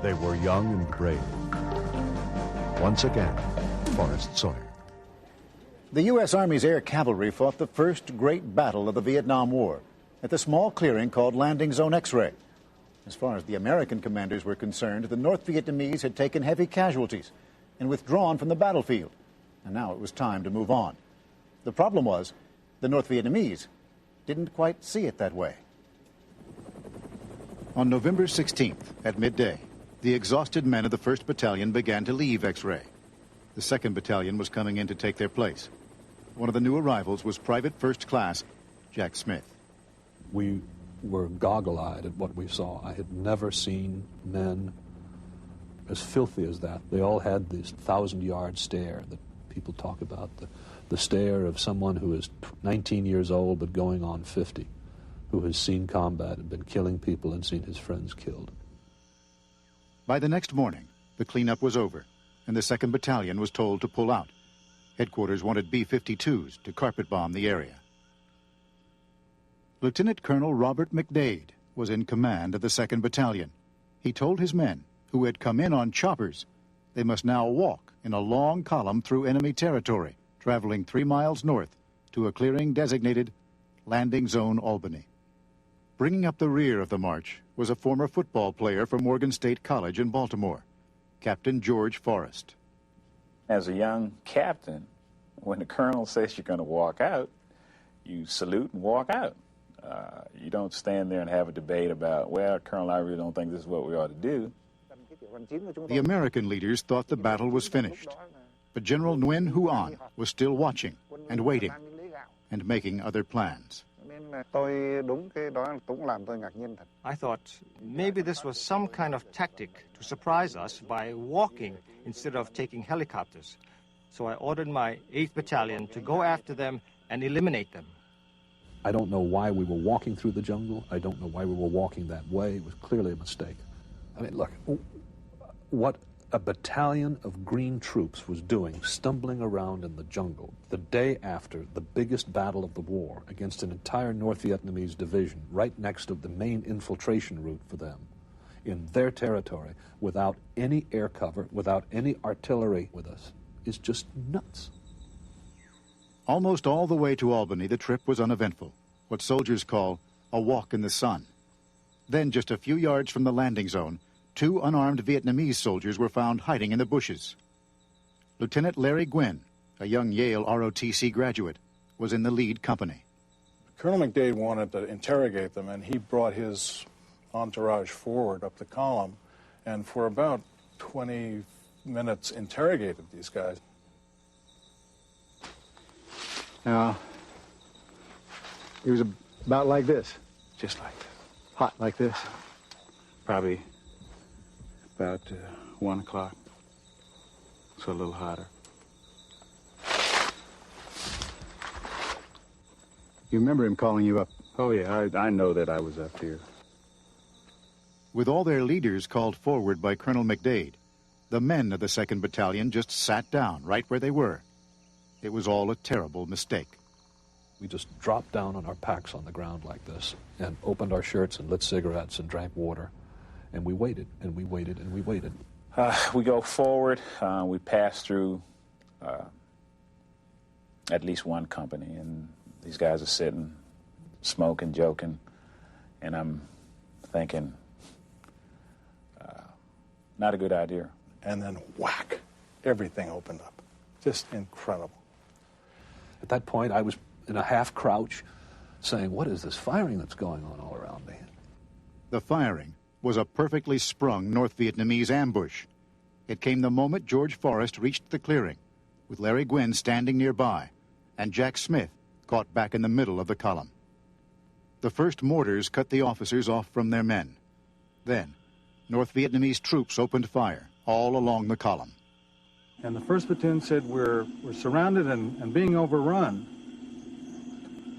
They were young and brave. Once again, Forrest Sawyer. The U.S. Army's air cavalry fought the first great battle of the Vietnam War at the small clearing called Landing Zone X-Ray. As far as the American commanders were concerned, the North Vietnamese had taken heavy casualties and withdrawn from the battlefield, and now it was time to move on. The problem was, the North Vietnamese didn't quite see it that way. On November 16th, at midday, the exhausted men of the 1st Battalion began to leave X-Ray. The 2nd Battalion was coming in to take their place. One of the new arrivals was Private First Class Jack Smith. We were goggle-eyed at what we saw. I had never seen men as filthy as that. They all had this 1,000-yard stare that people talk about, the stare of someone who is 19 years old but going on 50, who has seen combat and been killing people and seen his friends killed. By the next morning, the cleanup was over, and the 2nd Battalion was told to pull out. Headquarters wanted B-52s to carpet bomb the area. Lieutenant Colonel Robert McDade was in command of the 2nd Battalion. He told his men, who had come in on choppers, they must now walk in a long column through enemy territory, traveling 3 miles north to a clearing designated Landing Zone Albany. Bringing up the rear of the march was a former football player from Morgan State College in Baltimore, Captain George Forrest. As a young captain, when the colonel says you're going to walk out, you salute and walk out. You don't stand there and have a debate about, well, Colonel, I really don't think this is what we ought to do. The American leaders thought the battle was finished, but General Nguyen Huan was still watching and waiting and making other plans. I thought maybe this was some kind of tactic to surprise us by walking instead of taking helicopters. So I ordered my 8th Battalion to go after them and eliminate them. I don't know why we were walking through the jungle. I don't know why we were walking that way. It was clearly a mistake. I mean, look, what a battalion of green troops was doing, stumbling around in the jungle the day after the biggest battle of the war against an entire North Vietnamese division right next to the main infiltration route for them in their territory without any air cover, without any artillery with us, is just nuts. Almost all the way to Albany, the trip was uneventful, what soldiers call a walk in the sun. Then, just a few yards from the landing zone, 2 unarmed Vietnamese soldiers were found hiding in the bushes. Lieutenant Larry Gwynn, a young Yale ROTC graduate, was in the lead company. Colonel McDade wanted to interrogate them, and he brought his entourage forward up the column, and for about 20 minutes interrogated these guys. Now, he was about like this. Just like this. Hot like this. Probably about 1 o'clock, so a little hotter. You remember him calling you up? Oh, yeah, I know that I was up here. With all their leaders called forward by Colonel McDade, the men of the 2nd Battalion just sat down right where they were. It was all a terrible mistake. We just dropped down on our packs on the ground like this and opened our shirts and lit cigarettes and drank water. And we waited, and we waited, and we waited. We go forward. We pass through at least one company, and these guys are sitting, smoking, joking, and I'm thinking, not a good idea. And then whack, everything opened up. Just incredible. At that point, I was in a half crouch saying, what is this firing that's going on all around me? The firing was a perfectly sprung North Vietnamese ambush. It came the moment George Forrest reached the clearing, with Larry Gwynn standing nearby, and Jack Smith caught back in the middle of the column. The first mortars cut the officers off from their men. Then, North Vietnamese troops opened fire all along the column. And the 1st platoon said, we're surrounded and being overrun.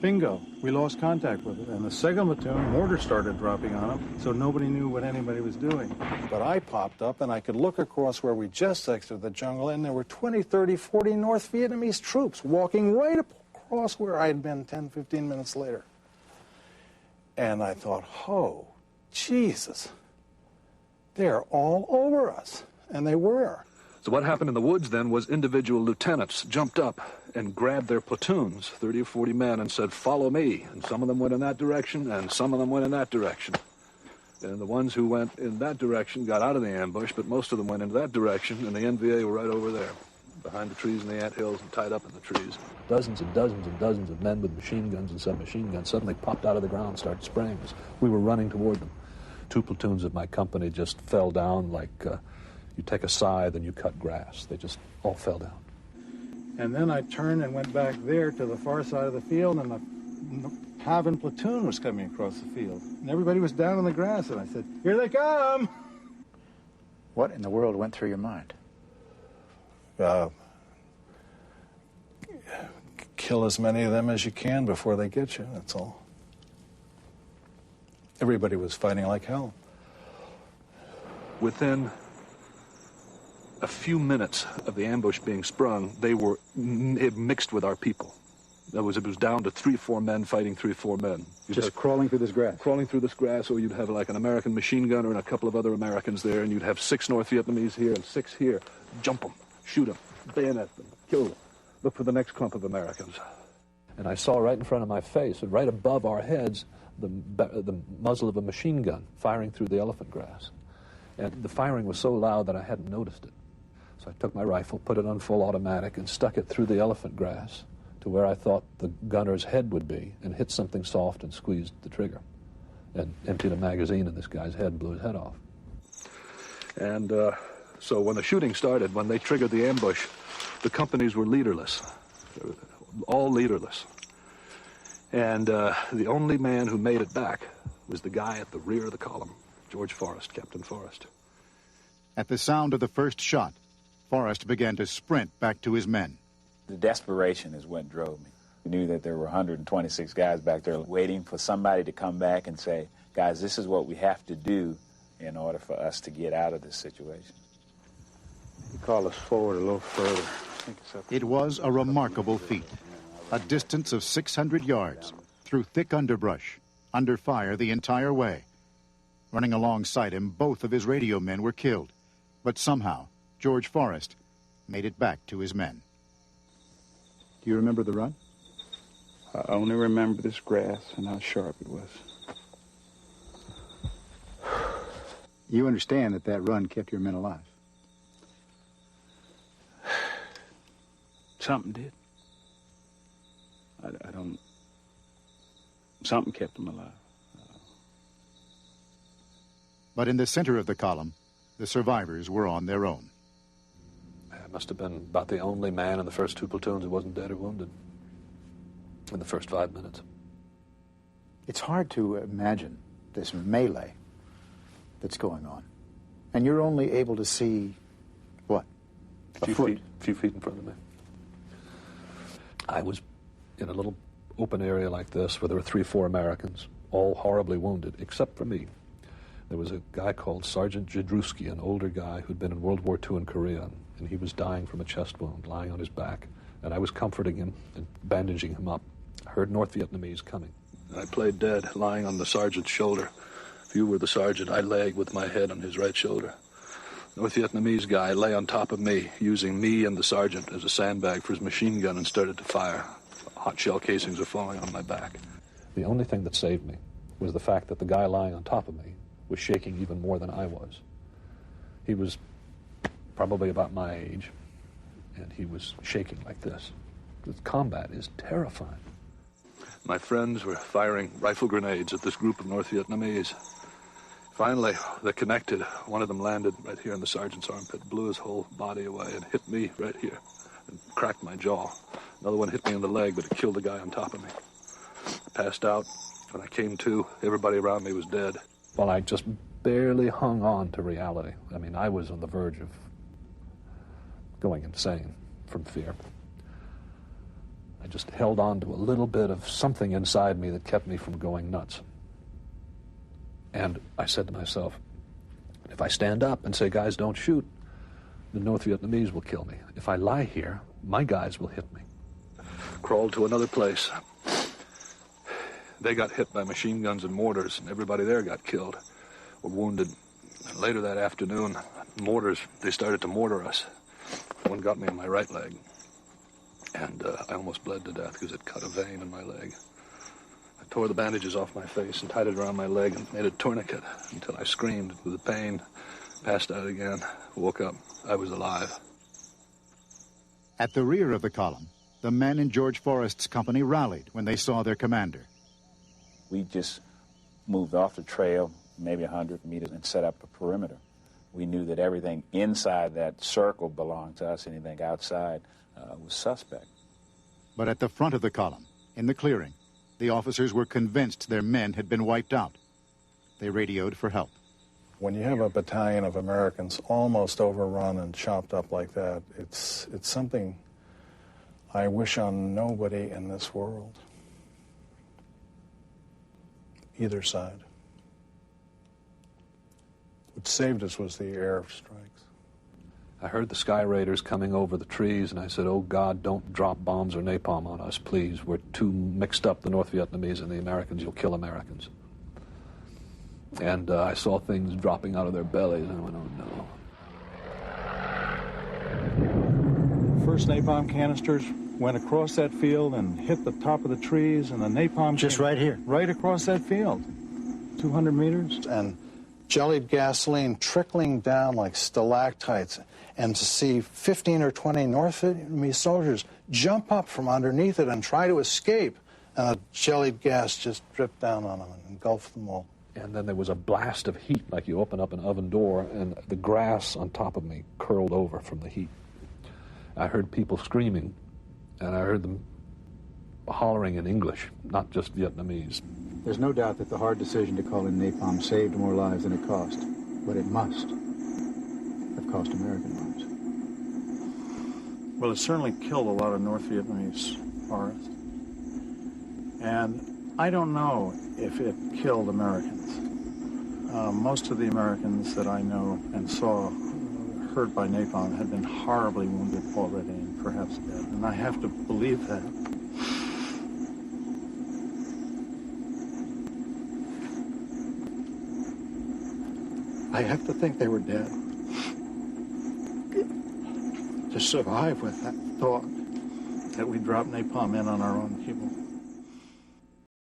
Bingo, we lost contact with it. And the 2nd platoon, mortars started dropping on them, so nobody knew what anybody was doing. But I popped up, and I could look across where we just exited the jungle, and there were 20, 30, 40 North Vietnamese troops walking right across where I had been 10, 15 minutes later. And I thought, oh, Jesus. They're all over us, and they were. So what happened in the woods then was individual lieutenants jumped up and grabbed their platoons, 30 or 40 men, and said, "Follow me." And some of them went in that direction, and some of them went in that direction. And the ones who went in that direction got out of the ambush, but most of them went in that direction, and the NVA were right over there, behind the trees in the anthills and tied up in the trees. Dozens and dozens and dozens of men with machine guns and submachine guns suddenly popped out of the ground and started spraying us. We were running toward them. 2 platoons of my company just fell down like you take a scythe and you cut grass. They just all fell down. And then I turned and went back there to the far side of the field, and the Haven platoon was coming across the field. And everybody was down on the grass, and I said, "Here they come!" What in the world went through your mind? Kill as many of them as you can before they get you, that's all. Everybody was fighting like hell. Within a few minutes of the ambush being sprung, they were mixed with our people. It was down to 3 or 4 men fighting 3 or 4 men. Just crawling through this grass? Crawling through this grass, or you'd have like an American machine gunner and a couple of other Americans there, and you'd have 6 North Vietnamese here and 6 here. Jump them, shoot them, bayonet them, kill them. Look for the next clump of Americans. And I saw right in front of my face, and right above our heads, the muzzle of a machine gun firing through the elephant grass. And the firing was so loud that I hadn't noticed it. So I took my rifle, put it on full automatic, and stuck it through the elephant grass to where I thought the gunner's head would be, and hit something soft and squeezed the trigger. And emptied a magazine in this guy's head and blew his head off. And so when the shooting started, when they triggered the ambush, the companies were leaderless. They were all leaderless. And the only man who made it back was the guy at the rear of the column, George Forrest, Captain Forrest. At the sound of the first shot, Forrest began to sprint back to his men. The desperation is what drove me. We knew that there were 126 guys back there waiting for somebody to come back and say, "Guys, this is what we have to do in order for us to get out of this situation." You call us forward a little further. It was a remarkable feat. A distance of 600 yards, through thick underbrush, under fire the entire way. Running alongside him, both of his radio men were killed. But somehow, George Forrest made it back to his men. Do you remember the run? I only remember this grass and how sharp it was. You understand that that run kept your men alive? Something did. I don't... Something kept them alive. But in the center of the column, the survivors were on their own. I must have been about the only man in the first 2 platoons who wasn't dead or wounded in the first 5 minutes. It's hard to imagine this melee that's going on. And you're only able to see, what? A few feet in front of me. I was in a little open area like this where there were 3 or 4 Americans, all horribly wounded, except for me. There was a guy called Sergeant Jadrewski, an older guy who'd been in World War II in Korea, and he was dying from a chest wound, lying on his back. And I was comforting him and bandaging him up. I heard North Vietnamese coming. I played dead, lying on the sergeant's shoulder. If you were the sergeant, I lay with my head on his right shoulder. North Vietnamese guy lay on top of me, using me and the sergeant as a sandbag for his machine gun, and started to fire. Hot shell casings were falling on my back. The only thing that saved me was the fact that the guy lying on top of me was shaking even more than I was. He was probably about my age, and he was shaking like this. This combat is terrifying. My friends were firing rifle grenades at this group of North Vietnamese. Finally, they connected. One of them landed right here in the sergeant's armpit, blew his whole body away, and hit me right here, and cracked my jaw. Another one hit me in the leg, but it killed the guy on top of me. I passed out. When I came to, everybody around me was dead. Well, I just barely hung on to reality. I mean, I was on the verge of going insane from fear. I just held on to a little bit of something inside me that kept me from going nuts. And I said to myself, if I stand up and say, guys, don't shoot, the North Vietnamese will kill me. If I lie here, my guys will hit me. Crawled to another place. They got hit by machine guns and mortars, and everybody there got killed or wounded. Later that afternoon, they started to mortar us. One got me in my right leg, and I almost bled to death because it cut a vein in my leg. I tore the bandages off my face and tied it around my leg and made a tourniquet until I screamed with the pain, passed out again, woke up. I was alive. At the rear of the column, the men in George Forrest's company rallied when they saw their commander. We just moved off the trail, maybe 100 meters, and set up a perimeter. We knew that everything inside that circle belonged to us. Anything outside was suspect. But at the front of the column, in the clearing, the officers were convinced their men had been wiped out. They radioed for help. When you have a battalion of Americans almost overrun and chopped up like that, it's something I wish on nobody in this world. Either side. What saved us was the air strikes. I heard the Sky Raiders coming over the trees, and I said, "Oh, God, don't drop bombs or napalm on us, please. We're too mixed up, the North Vietnamese and the Americans. You'll kill Americans." And I saw things dropping out of their bellies, and I went, "Oh, no." First napalm canisters went across that field and hit the top of the trees, and the napalm Just came right here? right across that field, 200 meters. And jellied gasoline trickling down like stalactites, and to see 15 or 20 North Vietnamese soldiers jump up from underneath it and try to escape, and the jellied gas just dripped down on them and engulfed them all. And then there was a blast of heat, like you open up an oven door, and the grass on top of me curled over from the heat. I heard people screaming, and I heard them hollering in English, not just Vietnamese. There's no doubt that the hard decision to call in napalm saved more lives than it cost, but it must have cost American lives. Well, it certainly killed a lot of North Vietnamese forests. And I don't know if it killed Americans. Most of the Americans that I know and saw hurt by napalm had been horribly wounded already and perhaps dead. And I have to believe that. I have to think they were dead. To survive with that thought that we dropped napalm in on our own people.